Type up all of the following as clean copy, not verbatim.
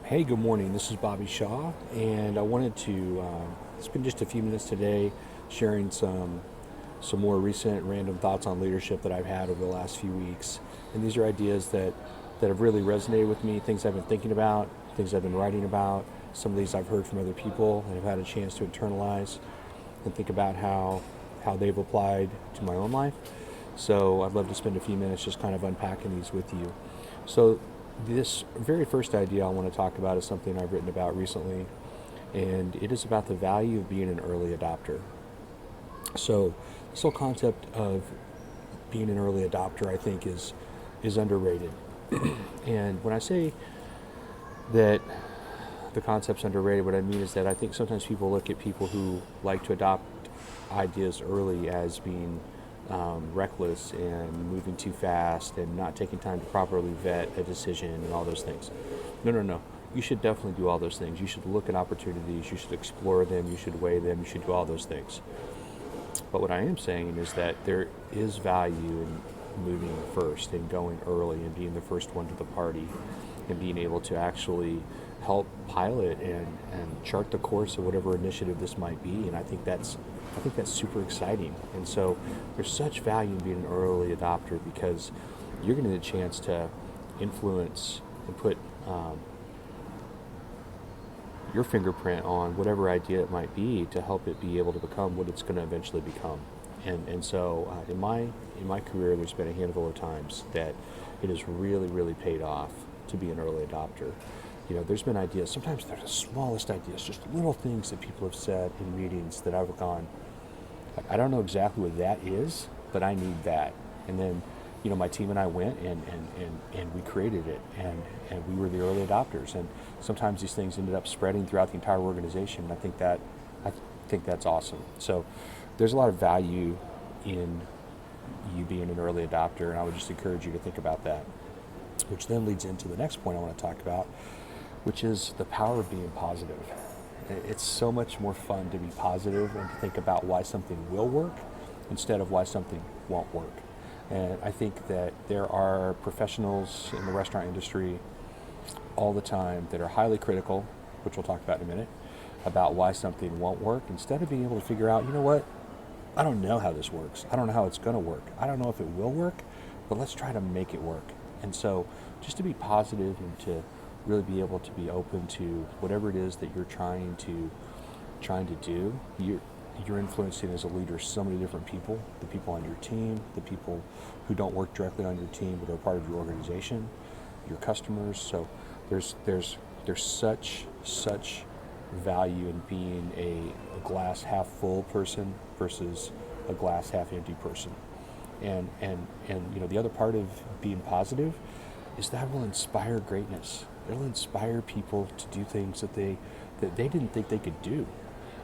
Hey, good morning. This is Bobby Shaw, and I wanted to spend just a few minutes today sharing some more recent random thoughts on leadership that I've had over the last few weeks. And these are ideas that have really resonated with me, things I've been thinking about, things I've been writing about. Some of these I've heard from other people and have had a chance to internalize and think about how they've applied to my own life. So I'd love to spend a few minutes just kind of unpacking these with you. So this very first idea I want to talk about is something I've written about recently, and it is about the value of being an early adopter. So this whole concept of being an early adopter, I think, is underrated. And when I say that the concept's underrated, what I mean is that I think sometimes people look at people who like to adopt ideas early as being reckless and moving too fast and not taking time to properly vet a decision and all those things. No, no, no. You should definitely do all those things. You should look at opportunities. You should explore them. You should weigh them. You should do all those things. But what I am saying is that there is value in moving first and going early and being the first one to the party and being able to actually help pilot and chart the course of whatever initiative this might be. And I think that's super exciting. And so there's such value in being an early adopter because you're going to get a chance to influence and put your fingerprint on whatever idea it might be to help it be able to become what it's going to eventually become. And so in my career, there's been a handful of times that it has really paid off to be an early adopter. You know, there's been ideas, sometimes they're the smallest ideas, just little things that people have said in meetings that I've gone, I don't know exactly what that is, but I need that. And then, you know, my team and I went and we created it, and we were the early adopters. And sometimes these things ended up spreading throughout the entire organization. And I think that's awesome. So there's a lot of value in you being an early adopter, and I would just encourage you to think about that. Which then leads into the next point I want to talk about, which is the power of being positive. It's so much more fun to be positive and to think about why something will work instead of why something won't work. And I think that there are professionals in the restaurant industry all the time that are highly critical, which we'll talk about in a minute, about why something won't work, instead of being able to figure out, you know what, I don't know how this works. I don't know how it's going to work. I don't know if it will work, but let's try to make it work. And so just to be positive and to really be able to be open to whatever it is that you're trying to do, you're influencing as a leader so many different people, the people on your team, the people who don't work directly on your team but are part of your organization, your customers. So there's such value in being a glass half full person versus a glass half empty person. And you know, the other part of being positive is that will inspire greatness. It'll inspire people to do things that they didn't think they could do.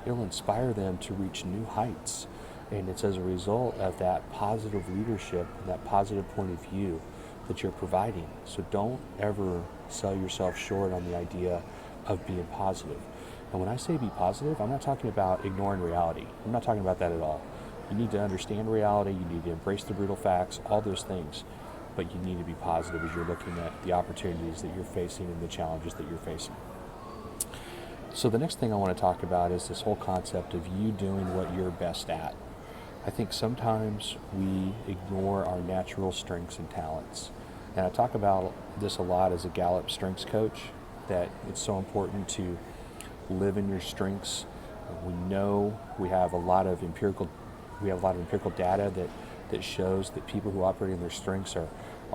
It'll inspire them to reach new heights. And it's as a result of that positive leadership and that positive point of view that you're providing. So don't ever sell yourself short on the idea of being positive. And when I say be positive, I'm not talking about ignoring reality. I'm not talking about that at all. You need to understand reality, you need to embrace the brutal facts, all those things. But you need to be positive as you're looking at the opportunities that you're facing and the challenges that you're facing. So the next thing I want to talk about is this whole concept of you doing what you're best at. I think sometimes we ignore our natural strengths and talents. And I talk about this a lot as a Gallup strengths coach, that it's so important to live in your strengths. We know we have a lot of empirical data that shows that people who operate in their strengths are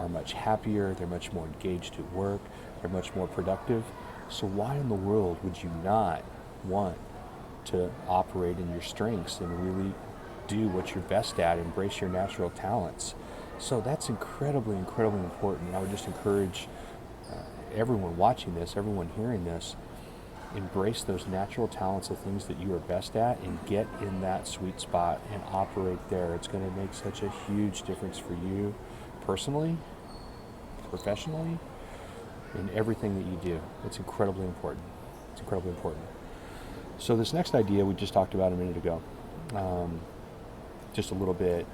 much happier, they're much more engaged at work, they're much more productive. So why in the world would you not want to operate in your strengths and really do what you're best at, embrace your natural talents? So that's incredibly important. And I would just encourage everyone watching this, everyone hearing this, embrace those natural talents, the things that you are best at, and get in that sweet spot and operate there. It's going to make such a huge difference for you personally, professionally, in everything that you do. It's incredibly important. It's incredibly important. So this next idea we just talked about a minute ago, just a little bit,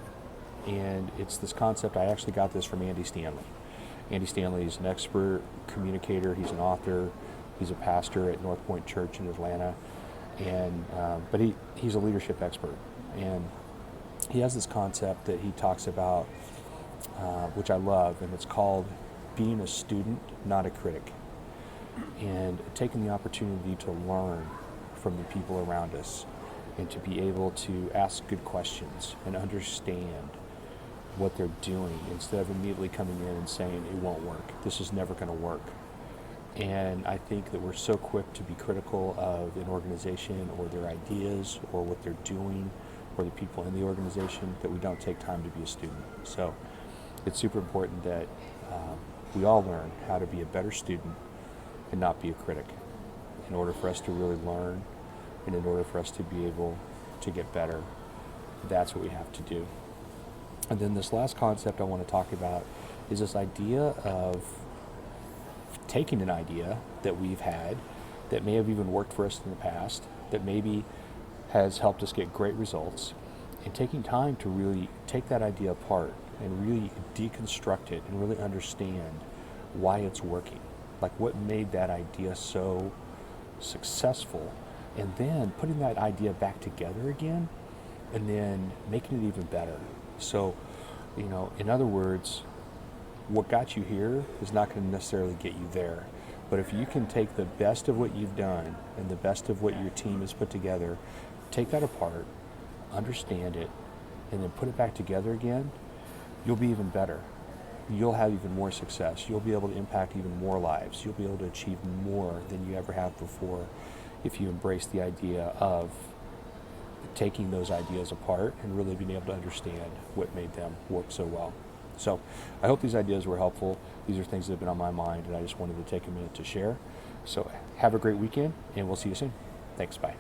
and it's this concept. I actually got this from Andy Stanley. Andy Stanley is an expert communicator. He's an author. He's a pastor at North Point Church in Atlanta, and but he's a leadership expert, and he has this concept that he talks about, which I love, and it's called being a student, not a critic, and taking the opportunity to learn from the people around us and to be able to ask good questions and understand what they're doing instead of immediately coming in and saying it won't work. This is never going to work. And I think that we're so quick to be critical of an organization or their ideas or what they're doing or the people in the organization that we don't take time to be a student. So it's super important that we all learn how to be a better student and not be a critic in order for us to really learn and in order for us to be able to get better. That's what we have to do. And then this last concept I want to talk about is this idea of taking an idea that we've had that may have even worked for us in the past, that maybe has helped us get great results, and taking time to really take that idea apart and really deconstruct it and really understand why it's working, like what made that idea so successful, and then putting that idea back together again and then making it even better. So, in other words, what got you here is not going to necessarily get you there. But if you can take the best of what you've done and the best of what your team has put together, take that apart, understand it, and then put it back together again, you'll be even better. You'll have even more success. You'll be able to impact even more lives. You'll be able to achieve more than you ever have before if you embrace the idea of taking those ideas apart and really being able to understand what made them work so well. So I hope these ideas were helpful. These are things that have been on my mind, and I just wanted to take a minute to share. So have a great weekend, and we'll see you soon. Thanks. Bye.